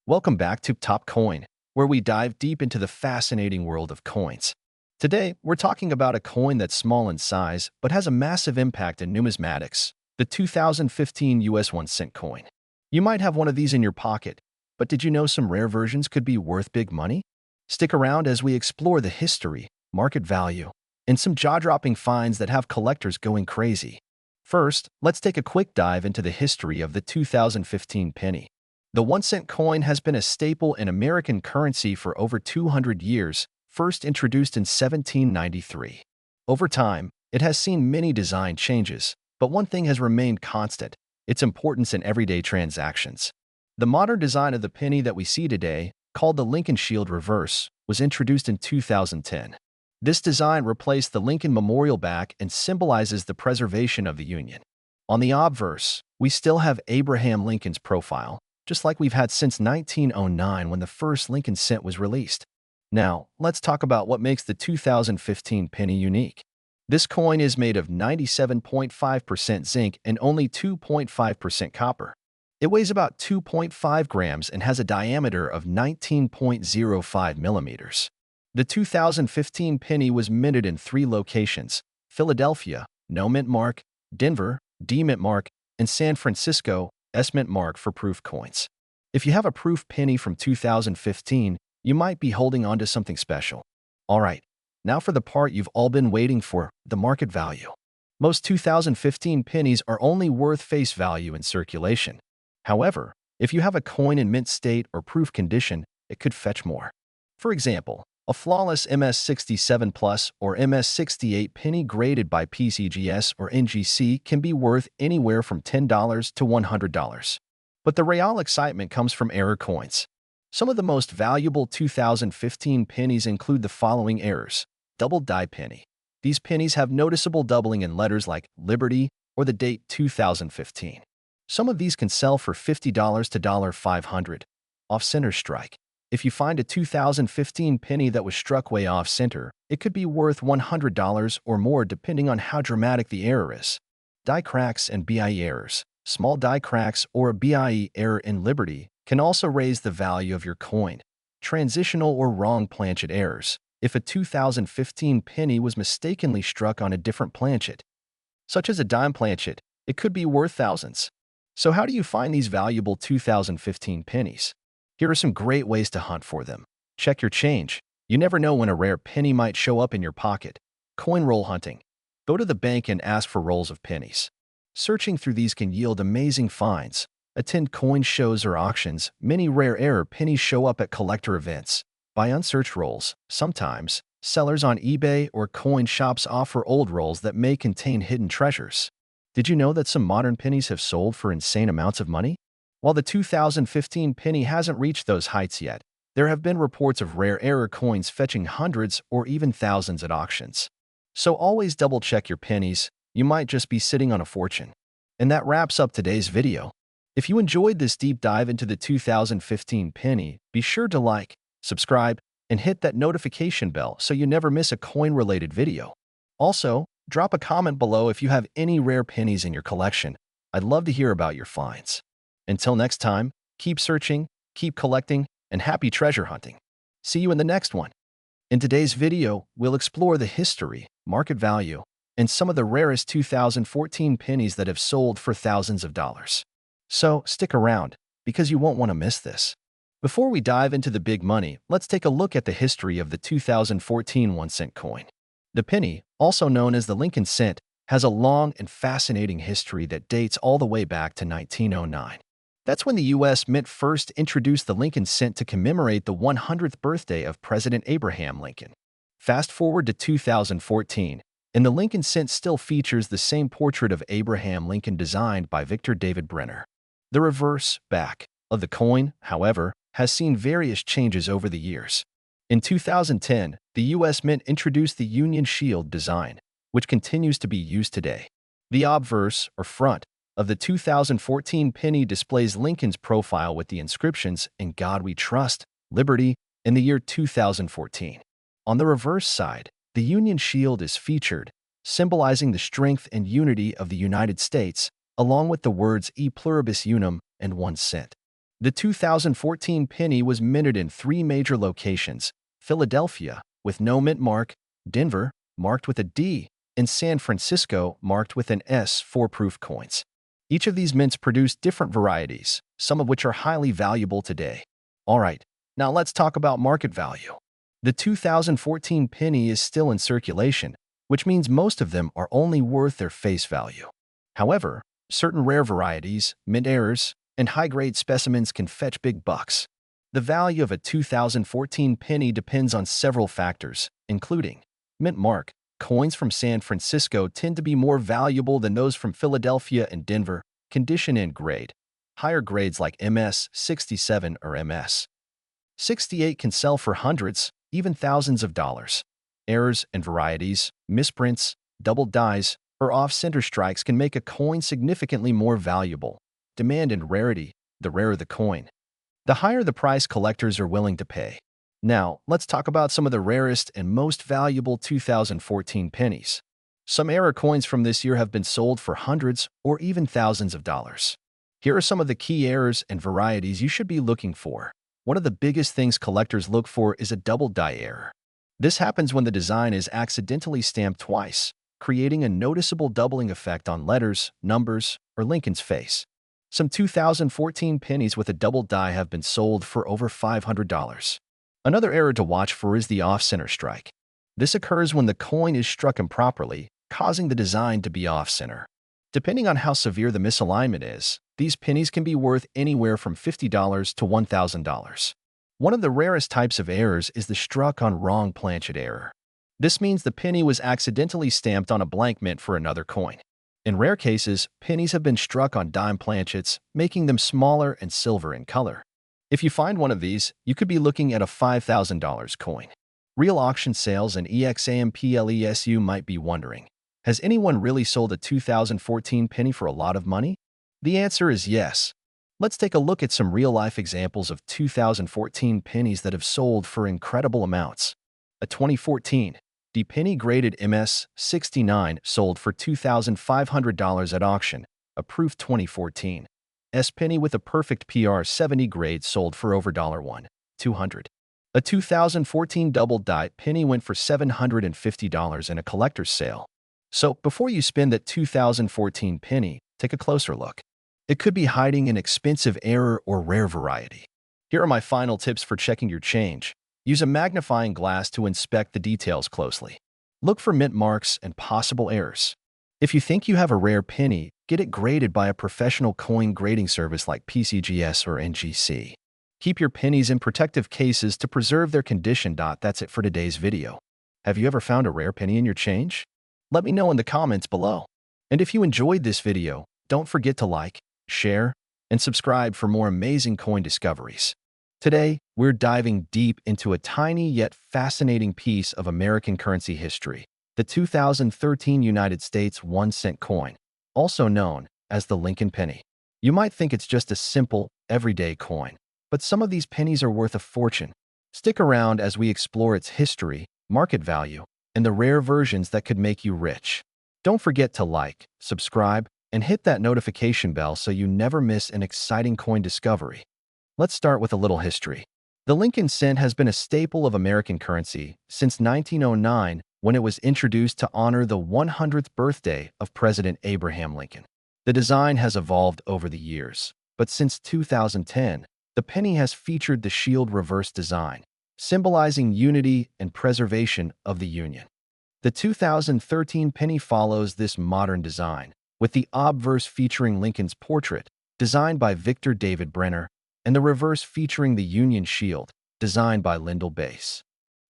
Welcome back to Top Coin, where we dive deep into the fascinating world of coins. Today, we're talking about a coin that's small in size but has a massive impact in numismatics, the 2015 US 1 cent coin. You might have one of these in your pocket, but did you know some rare versions could be worth big money? Stick around as we explore the history, market value, and some jaw-dropping finds that have collectors going crazy. First, let's take a quick dive into the history of the 2015 penny. The 1 cent coin has been a staple in American currency for over 200 years, first introduced in 1793. Over time, it has seen many design changes, but one thing has remained constant: its importance in everyday transactions. The modern design of the penny that we see today, called the Lincoln Shield Reverse, was introduced in 2010. This design replaced the Lincoln Memorial back and symbolizes the preservation of the Union. On the obverse, we still have Abraham Lincoln's profile, just like we've had since 1909 when the first Lincoln cent was released. Now, let's talk about what makes the 2015 penny unique. This coin is made of 97.5% zinc and only 2.5% copper. It weighs about 2.5 grams and has a diameter of 19.05 millimeters. The 2015 penny was minted in 3 locations: Philadelphia, no mint mark; Denver, D mint mark; and San Francisco, S mint mark for proof coins. If you have a proof penny from 2015, you might be holding on to something special. Alright, now for the part you've all been waiting for, the market value. Most 2015 pennies are only worth face value in circulation. However, if you have a coin in mint state or proof condition, it could fetch more. For example, a flawless MS67 Plus or MS68 penny graded by PCGS or NGC can be worth anywhere from $10 to $100. But the real excitement comes from error coins. Some of the most valuable 2015 pennies include the following errors. Double die penny. These pennies have noticeable doubling in letters like Liberty or the date 2015. Some of these can sell for $50 to $500. Off-center strike. If you find a 2015 penny that was struck way off-center, it could be worth $100 or more depending on how dramatic the error is. Die cracks and BIE errors. Small die cracks or a BIE error in Liberty can also raise the value of your coin. Transitional or wrong planchet errors. If a 2015 penny was mistakenly struck on a different planchet, such as a dime planchet, it could be worth thousands. So how do you find these valuable 2015 pennies? Here are some great ways to hunt for them. Check your change. You never know when a rare penny might show up in your pocket. Coin roll hunting. Go to the bank and ask for rolls of pennies. Searching through these can yield amazing finds. Attend coin shows or auctions. Many rare error pennies show up at collector events. Buy unsearched rolls. Sometimes, sellers on eBay or coin shops offer old rolls that may contain hidden treasures. Did you know that some modern pennies have sold for insane amounts of money? While the 2015 penny hasn't reached those heights yet, there have been reports of rare error coins fetching hundreds or even thousands at auctions. So always double-check your pennies. You might just be sitting on a fortune. And that wraps up today's video. If you enjoyed this deep dive into the 2015 penny, be sure to like, subscribe, and hit that notification bell so you never miss a coin-related video. Also, drop a comment below if you have any rare pennies in your collection. I'd love to hear about your finds. Until next time, keep searching, keep collecting, and happy treasure hunting. See you in the next one. In today's video, we'll explore the history, market value, and some of the rarest 2014 pennies that have sold for thousands of dollars. So stick around, because you won't want to miss this. Before we dive into the big money, let's take a look at the history of the 2014 1 cent coin. The penny, also known as the Lincoln cent, has a long and fascinating history that dates all the way back to 1909. That's when the U.S. Mint first introduced the Lincoln cent to commemorate the 100th birthday of President Abraham Lincoln. Fast forward to 2014, and the Lincoln cent still features the same portrait of Abraham Lincoln designed by Victor David Brenner. The reverse back of the coin, however, has seen various changes over the years. In 2010, the U.S. Mint introduced the Union Shield design, which continues to be used today. The obverse, or front, of the 2014 penny displays Lincoln's profile with the inscriptions "In God We Trust, Liberty," in the year 2014. On the reverse side, the Union Shield is featured, symbolizing the strength and unity of the United States, along with the words "E pluribus unum" and 1 cent. The 2014 penny was minted in three major locations: Philadelphia, with no mint mark; Denver, marked with a D; and San Francisco, marked with an S for proof coins. Each of these mints produced different varieties, some of which are highly valuable today. Alright, now let's talk about market value. The 2014 penny is still in circulation, which means most of them are only worth their face value. However, certain rare varieties, mint errors, and high-grade specimens can fetch big bucks. The value of a 2014 penny depends on several factors, including mint mark. Coins from San Francisco tend to be more valuable than those from Philadelphia and Denver. Condition and grade. Higher grades like MS 67 or MS 68 can sell for hundreds, even thousands of dollars. Errors and varieties, misprints, double dies, or off-center strikes can make a coin significantly more valuable. Demand and rarity. The rarer the coin, the higher the price collectors are willing to pay. Now, let's talk about some of the rarest and most valuable 2014 pennies. Some error coins from this year have been sold for hundreds or even thousands of dollars. Here are some of the key errors and varieties you should be looking for. One of the biggest things collectors look for is a double die error. This happens when the design is accidentally stamped twice, creating a noticeable doubling effect on letters, numbers, or Lincoln's face. Some 2014 pennies with a double die have been sold for over $500. Another error to watch for is the off-center strike. This occurs when the coin is struck improperly, causing the design to be off-center. Depending on how severe the misalignment is, these pennies can be worth anywhere from $50 to $1,000. One of the rarest types of errors is the struck on wrong planchet error. This means the penny was accidentally stamped on a blank mint for another coin. In rare cases, pennies have been struck on dime planchets, making them smaller and silver in color. If you find one of these, you could be looking at a $5,000 coin. Real auction sales and examples. You might be wondering, has anyone really sold a 2014 penny for a lot of money? The answer is yes. Let's take a look at some real-life examples of 2014 pennies that have sold for incredible amounts. A 2014 D penny graded MS 69 sold for $2,500 at auction. A proof 2014 S penny with a perfect PR 70 grade sold for over $1,200. A 2014 double die penny went for $750 in a collector's sale. So before you spend that 2014 penny, take a closer look. It could be hiding an expensive error or rare variety. Here are my final tips for checking your change. Use a magnifying glass to inspect the details closely. Look for mint marks and possible errors. If you think you have a rare penny, get it graded by a professional coin grading service like PCGS or NGC. Keep your pennies in protective cases to preserve their condition. That's it for today's video. Have you ever found a rare penny in your change? Let me know in the comments below. And if you enjoyed this video, don't forget to like, share, and subscribe for more amazing coin discoveries. Today, we're diving deep into a tiny yet fascinating piece of American currency history, the 2013 United States 1-cent coin, also known as the Lincoln penny. You might think it's just a simple, everyday coin, but some of these pennies are worth a fortune. Stick around as we explore its history, market value, and the rare versions that could make you rich. Don't forget to like, subscribe, and hit that notification bell so you never miss an exciting coin discovery. Let's start with a little history. The Lincoln cent has been a staple of American currency since 1909, when it was introduced to honor the 100th birthday of President Abraham Lincoln. The design has evolved over the years, but since 2010, the penny has featured the shield reverse design, symbolizing unity and preservation of the Union. The 2013 penny follows this modern design, with the obverse featuring Lincoln's portrait, designed by Victor David Brenner, and the reverse featuring the Union shield, designed by Lyndall Bass.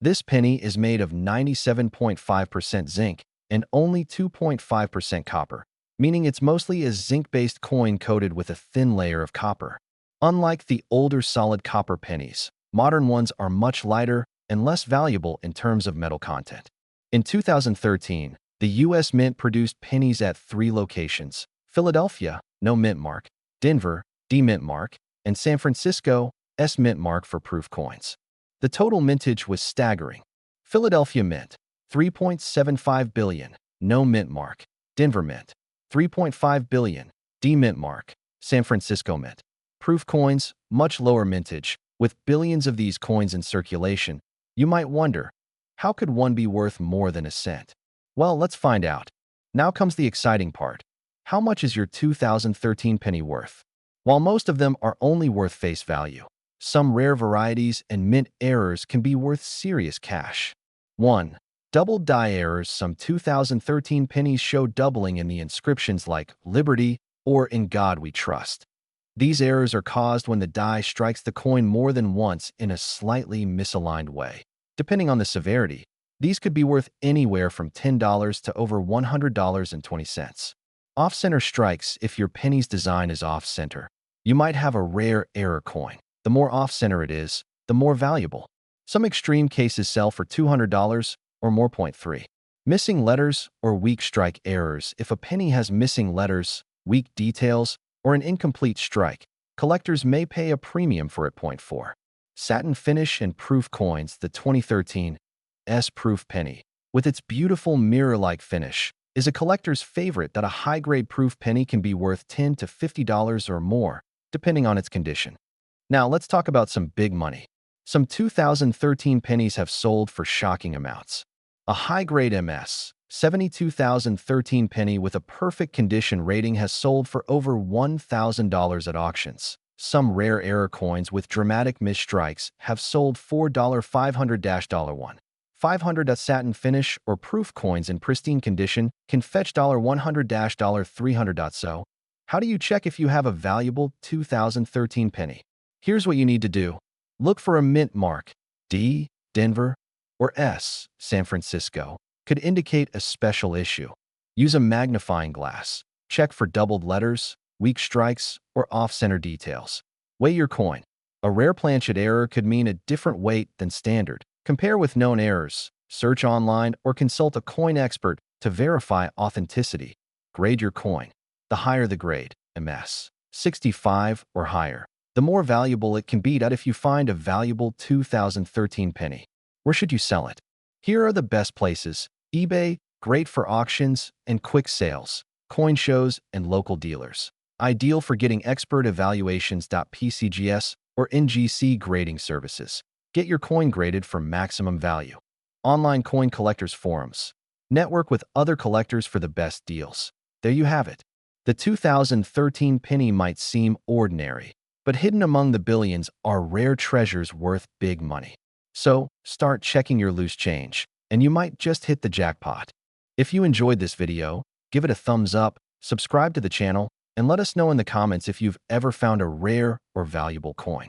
This penny is made of 97.5% zinc and only 2.5% copper, meaning it's mostly a zinc-based coin coated with a thin layer of copper. Unlike the older solid copper pennies, modern ones are much lighter and less valuable in terms of metal content. In 2013, the U.S. Mint produced pennies at 3 locations: Philadelphia, no mint mark; Denver, D mint mark; and San Francisco, S mint mark for proof coins. The total mintage was staggering. Philadelphia Mint, 3.75 billion, no mint mark; Denver Mint, 3.5 billion, D mint mark; San Francisco Mint, proof coins, much lower mintage. With billions of these coins in circulation, you might wonder, how could one be worth more than a cent? Well, let's find out. Now comes the exciting part. How much is your 2013 penny worth? While most of them are only worth face value, some rare varieties and mint errors can be worth serious cash. 1. Double die errors. Some 2013 pennies show doubling in the inscriptions like Liberty or In God We Trust. These errors are caused when the die strikes the coin more than once in a slightly misaligned way. Depending on the severity, these could be worth anywhere from $10 to over $100.20. Off-center strikes. If your penny's design is off-center, you might have a rare error coin. The more off-center it is, the more valuable. Some extreme cases sell for $200 or more. 3. Missing letters or weak strike errors. If a penny has missing letters, weak details, or an incomplete strike, collectors may pay a premium for it. 4. Satin finish and proof coins. The 2013's proof penny, with its beautiful mirror-like finish, is a collector's favorite. That a high-grade proof penny can be worth $10 to $50 or more, depending on its condition. Now let's talk about some big money. Some 2013 pennies have sold for shocking amounts. A high-grade MS 2013 penny with a perfect condition rating has sold for over $1,000 at auctions. Some rare error coins with dramatic misstrikes have sold for $500-$1. 500 satin finish or proof coins in pristine condition can fetch $100-$300. So, how do you check if you have a valuable 2013 penny? Here's what you need to do. Look for a mint mark. D, Denver, or S, San Francisco, could indicate a special issue. Use a magnifying glass. Check for doubled letters, weak strikes, or off-center details. Weigh your coin. A rare planchet error could mean a different weight than standard. Compare with known errors. Search online or consult a coin expert to verify authenticity. Grade your coin. The higher the grade, MS 65 or higher, the more valuable it can be. If you find a valuable 2013 penny, where should you sell it? Here are the best places. eBay, great for auctions and quick sales. Coin shows and local dealers, ideal for getting expert evaluations. PCGS or NGC grading services. Get your coin graded for maximum value. Online coin collectors forums. Network with other collectors for the best deals. There you have it. The 2013 penny might seem ordinary, but hidden among the billions are rare treasures worth big money. So, start checking your loose change, and you might just hit the jackpot. If you enjoyed this video, give it a thumbs up, subscribe to the channel, and let us know in the comments if you've ever found a rare or valuable coin.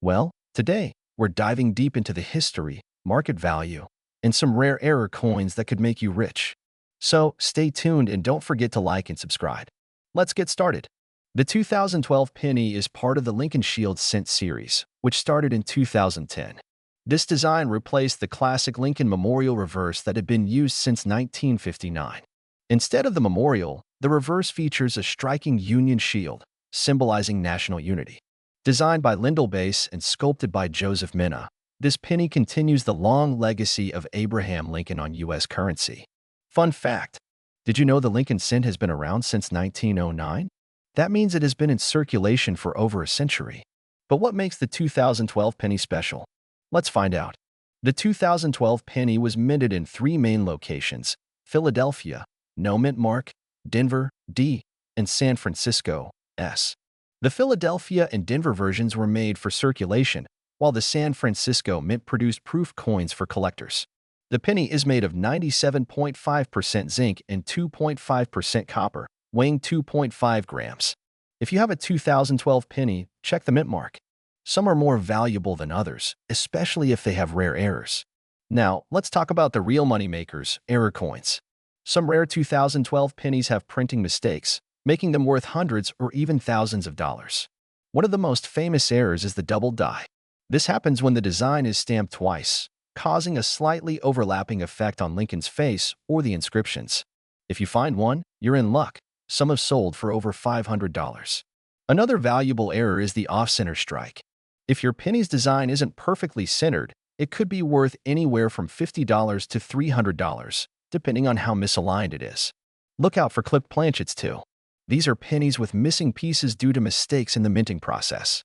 Well, today, we're diving deep into the history, market value, and some rare error coins that could make you rich. So, stay tuned and don't forget to like and subscribe. Let's get started. The 2012 penny is part of the Lincon Shield Cent series, which started in 2010. This design replaced the classic Lincon Memorial reverse that had been used since 1959. Instead of the memorial, the reverse features a striking Union shield, symbolizing national unity. Designed by Lyndall Bass and sculpted by Joseph Minna, this penny continues the long legacy of Abraham Lincoln on U.S. currency. Fun fact: did you know the Lincon cent has been around since 1909? That means it has been in circulation for over a century. But what makes the 2012 penny special? Let's find out. The 2012 penny was minted in 3 main locations: Philadelphia, no mint mark; Denver, D; and San Francisco, S. The Philadelphia and Denver versions were made for circulation, while the San Francisco mint produced proof coins for collectors. The penny is made of 97.5% zinc and 2.5% copper, weighing 2.5 grams. If you have a 2012 penny, check the mint mark. Some are more valuable than others, especially if they have rare errors. Now, let's talk about the real moneymakers, error coins. Some rare 2012 pennies have printing mistakes, making them worth hundreds or even thousands of dollars. One of the most famous errors is the double die. This happens when the design is stamped twice, causing a slightly overlapping effect on Lincoln's face or the inscriptions. If you find one, you're in luck. Some have sold for over $500. Another valuable error is the off-center strike. If your penny's design isn't perfectly centered, it could be worth anywhere from $50 to $300, depending on how misaligned it is. Look out for clipped planchets too. These are pennies with missing pieces due to mistakes in the minting process.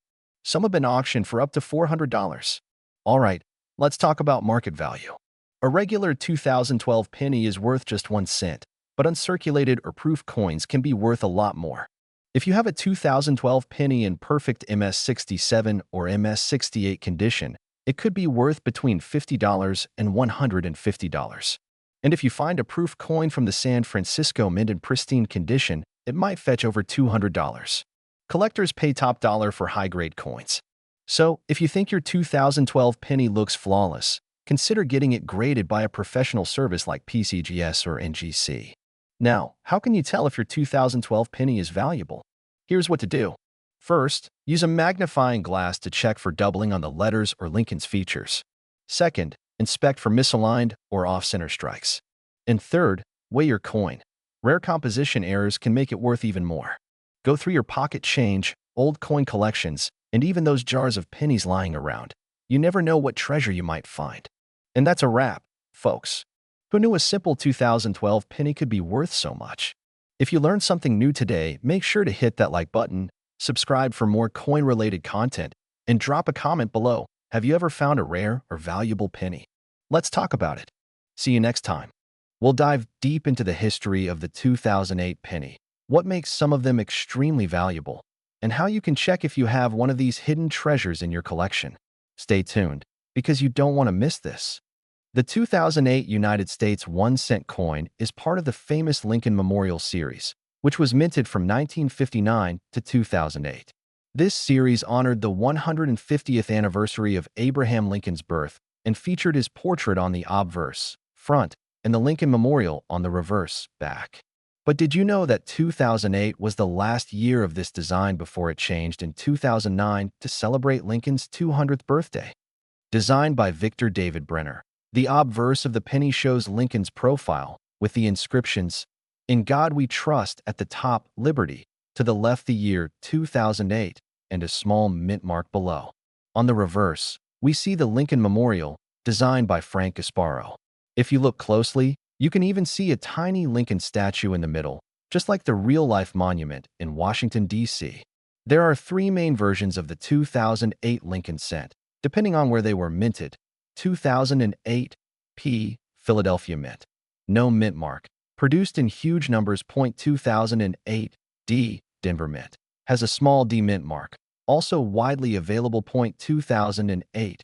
Some have been auctioned for up to $400. All right, let's talk about market value. A regular 2012 penny is worth just 1 cent, but uncirculated or proof coins can be worth a lot more. If you have a 2012 penny in perfect MS67 or MS68 condition, it could be worth between $50 and $150. And if you find a proof coin from the San Francisco Mint in pristine condition, it might fetch over $200. Collectors pay top dollar for high-grade coins. So, if you think your 2012 penny looks flawless, consider getting it graded by a professional service like PCGS or NGC. Now, how can you tell if your 2012 penny is valuable? Here's what to do. First, use a magnifying glass to check for doubling on the letters or Lincoln's features. Second, inspect for misaligned or off-center strikes. And third, weigh your coin. Rare composition errors can make it worth even more. Go through your pocket change, old coin collections, and even those jars of pennies lying around. You never know what treasure you might find. And that's a wrap, folks. Who knew a simple 2012 penny could be worth so much? If you learned something new today, make sure to hit that like button, subscribe for more coin-related content, and drop a comment below. Have you ever found a rare or valuable penny? Let's talk about it. See you next time. We'll dive deep into the history of the 2008 penny, what makes some of them extremely valuable, and how you can check if you have one of these hidden treasures in your collection. Stay tuned, because you don't want to miss this. The 2008 United States 1 cent coin is part of the famous Lincoln Memorial Series, which was minted from 1959 to 2008. This series honored the 150th anniversary of Abraham Lincoln's birth and featured his portrait on the obverse, front, and the Lincoln Memorial on the reverse, back. But did you know that 2008 was the last year of this design before it changed in 2009 to celebrate Lincoln's 200th birthday? Designed by Victor David Brenner, the obverse of the penny shows Lincoln's profile, with the inscriptions, "In God We Trust" at the top, Liberty, to the left the year 2008, and a small mint mark below. On the reverse, we see the Lincoln Memorial, designed by Frank Gasparo. If you look closely, you can even see a tiny Lincoln statue in the middle, just like the real-life monument in Washington, D.C. There are 3 main versions of the 2008 Lincoln cent, depending on where they were minted. 2008 P. Philadelphia Mint. No mint mark. Produced in huge numbers. 2008 D. Denver Mint. Has a small D mint mark. Also widely available. 2008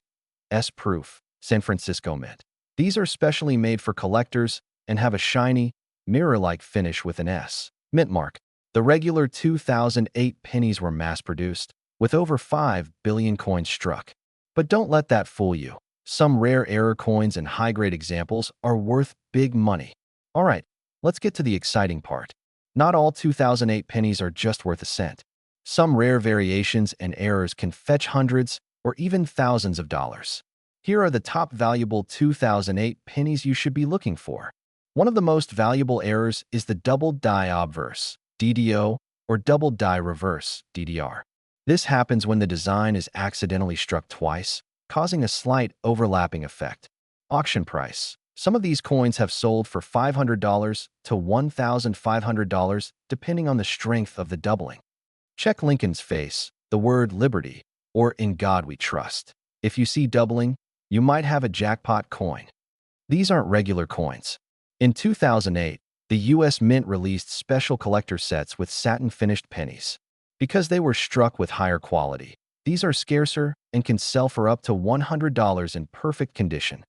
S. Proof. San Francisco Mint. These are specially made for collectors and have a shiny, mirror-like finish with an S. mint mark. The regular 2008 pennies were mass-produced, with over 5 billion coins struck. But don't let that fool you. Some rare error coins and high-grade examples are worth big money. All right, let's get to the exciting part. Not all 2008 pennies are just worth a cent. Some rare variations and errors can fetch hundreds or even thousands of dollars. Here are the top valuable 2008 pennies you should be looking for. One of the most valuable errors is the double die obverse, DDO, or double die reverse, DDR. This happens when the design is accidentally struck twice, causing a slight overlapping effect. Auction price. Some of these coins have sold for $500 to $1,500 depending on the strength of the doubling. Check Lincoln's face, the word Liberty, or In God We Trust. If you see doubling, you might have a jackpot coin. These aren't regular coins. In 2008, the U.S. Mint released special collector sets with satin-finished pennies. Because they were struck with higher quality, these are scarcer and can sell for up to $100 in perfect condition.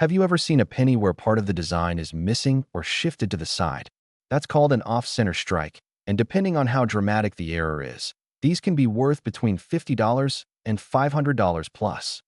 Have you ever seen a penny where part of the design is missing or shifted to the side? That's called an off-center strike, and depending on how dramatic the error is, these can be worth between $50 and $500 plus.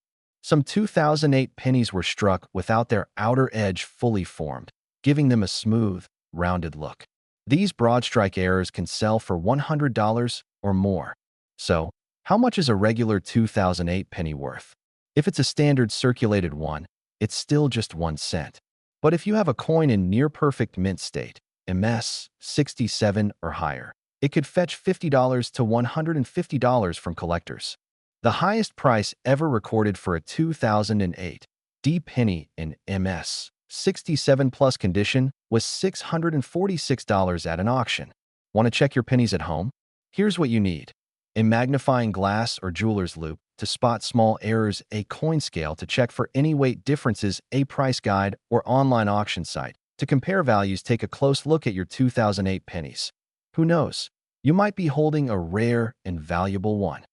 Some 2008 pennies were struck without their outer edge fully formed, giving them a smooth, rounded look. These broad strike errors can sell for $100 or more. So, how much is a regular 2008 penny worth? If it's a standard circulated one, it's still just 1 cent. But if you have a coin in near-perfect mint state, MS67 or higher, it could fetch $50 to $150 from collectors. The highest price ever recorded for a 2008 D penny in MS67 plus condition was $646 at an auction. Want to check your pennies at home? Here's what you need. a magnifying glass or jeweler's loupe to spot small errors, a coin scale to check for any weight differences, a price guide or online auction site to compare values. Take a close look at your 2008 pennies. Who knows? You might be holding a rare and valuable one.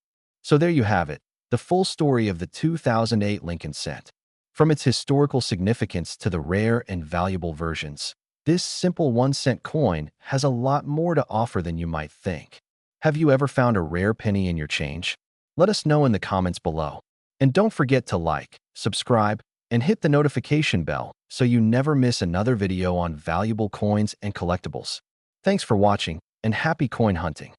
So there you have it, the full story of the 2008 Lincon cent. From its historical significance to the rare and valuable versions, this simple 1-cent coin has a lot more to offer than you might think. Have you ever found a rare penny in your change? Let us know in the comments below. And don't forget to like, subscribe, and hit the notification bell so you never miss another video on valuable coins and collectibles. Thanks for watching, and happy coin hunting!